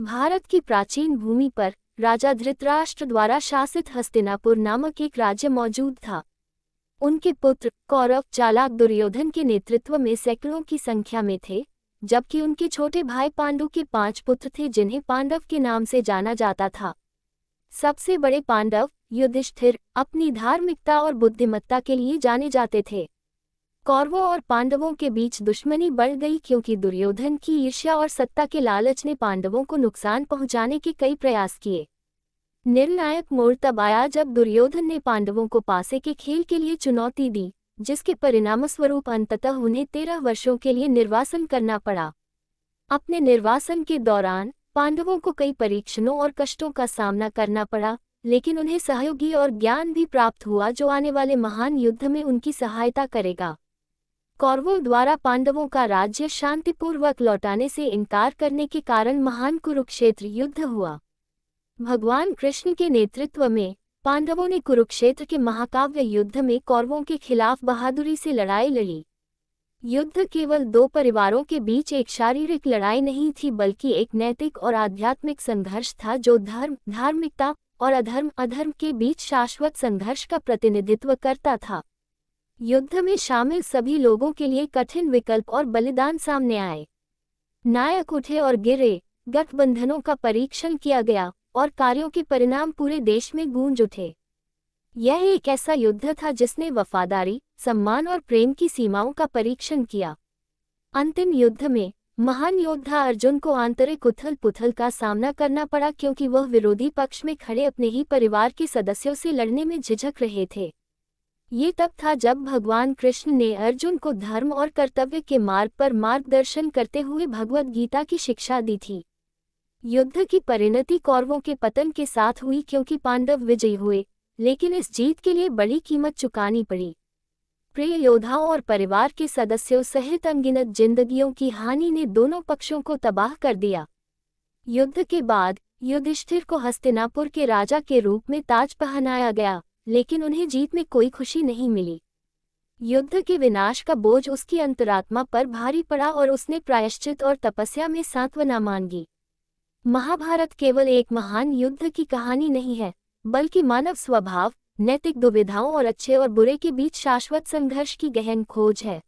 भारत की प्राचीन भूमि पर राजा धृतराष्ट्र द्वारा शासित हस्तिनापुर नामक एक राज्य मौजूद था। उनके पुत्र कौरव चालाक दुर्योधन के नेतृत्व में सैकड़ों की संख्या में थे, जबकि उनके छोटे भाई पांडु के 5 पुत्र थे जिन्हें पांडव के नाम से जाना जाता था। सबसे बड़े पांडव युधिष्ठिर अपनी धार्मिकता और बुद्धिमत्ता के लिए जाने जाते थे। कौरवों और पांडवों के बीच दुश्मनी बढ़ गई क्योंकि दुर्योधन की ईर्ष्या और सत्ता के लालच ने पांडवों को नुकसान पहुंचाने के कई प्रयास किए। निर्णायक मोड़ तब आया जब दुर्योधन ने पांडवों को पासे के खेल के लिए चुनौती दी, जिसके परिणामस्वरूप अंततः उन्हें 13 वर्षों के लिए निर्वासन करना पड़ा। अपने निर्वासन के दौरान पांडवों को कई परीक्षणों और कष्टों का सामना करना पड़ा, लेकिन उन्हें सहयोगी और ज्ञान भी प्राप्त हुआ जो आने वाले महान युद्ध में उनकी सहायता करेगा। कौरवों द्वारा पांडवों का राज्य शांतिपूर्वक लौटाने से इनकार करने के कारण महान कुरुक्षेत्र युद्ध हुआ। भगवान कृष्ण के नेतृत्व में पांडवों ने कुरुक्षेत्र के महाकाव्य युद्ध में कौरवों के खिलाफ बहादुरी से लड़ाई लड़ी। युद्ध केवल 2 परिवारों के बीच एक शारीरिक लड़ाई नहीं थी, बल्कि एक नैतिक और आध्यात्मिक संघर्ष था जो धर्म धार्मिकता और अधर्म के बीच शाश्वत संघर्ष का प्रतिनिधित्व करता था। युद्ध में शामिल सभी लोगों के लिए कठिन विकल्प और बलिदान सामने आए। नायक उठे और गिरे, गठबंधनों का परीक्षण किया गया और कार्यों के परिणाम पूरे देश में गूंज उठे। यह एक ऐसा युद्ध था जिसने वफादारी, सम्मान और प्रेम की सीमाओं का परीक्षण किया। अंतिम युद्ध में महान योद्धा अर्जुन को आंतरिक उथल-पुथल का सामना करना पड़ा क्योंकि वह विरोधी पक्ष में खड़े अपने ही परिवार के सदस्यों से लड़ने में झिझक रहे थे। ये तब था जब भगवान कृष्ण ने अर्जुन को धर्म और कर्तव्य के मार्ग पर मार्गदर्शन करते हुए भगवद गीता की शिक्षा दी थी। युद्ध की परिणति कौरवों के पतन के साथ हुई क्योंकि पांडव विजयी हुए, लेकिन इस जीत के लिए बड़ी कीमत चुकानी पड़ी। प्रिय योद्धाओं और परिवार के सदस्यों सहित अनगिनत जिंदगियों की हानि ने दोनों पक्षों को तबाह कर दिया। युद्ध के बाद युधिष्ठिर को हस्तिनापुर के राजा के रूप में ताज पहनाया गया, लेकिन उन्हें जीत में कोई खुशी नहीं मिली। युद्ध के विनाश का बोझ उसकी अंतरात्मा पर भारी पड़ा और उसने प्रायश्चित और तपस्या में सांत्वना मांगी। महाभारत केवल एक महान युद्ध की कहानी नहीं है, बल्कि मानव स्वभाव, नैतिक दुविधाओं और अच्छे और बुरे के बीच शाश्वत संघर्ष की गहन खोज है।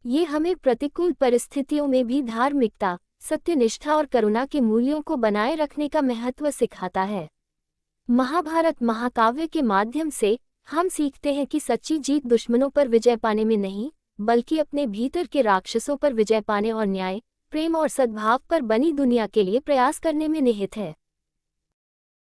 ये हमें प्रतिकूल परिस्थितियों में भी धार्मिकता, सत्यनिष्ठा और करुणा के मूल्यों को बनाए रखने का महत्व सिखाता है। महाभारत महाकाव्य के माध्यम से हम सीखते हैं कि सच्ची जीत दुश्मनों पर विजय पाने में नहीं, बल्कि अपने भीतर के राक्षसों पर विजय पाने और न्याय, प्रेम और सद्भाव पर बनी दुनिया के लिए प्रयास करने में निहित है।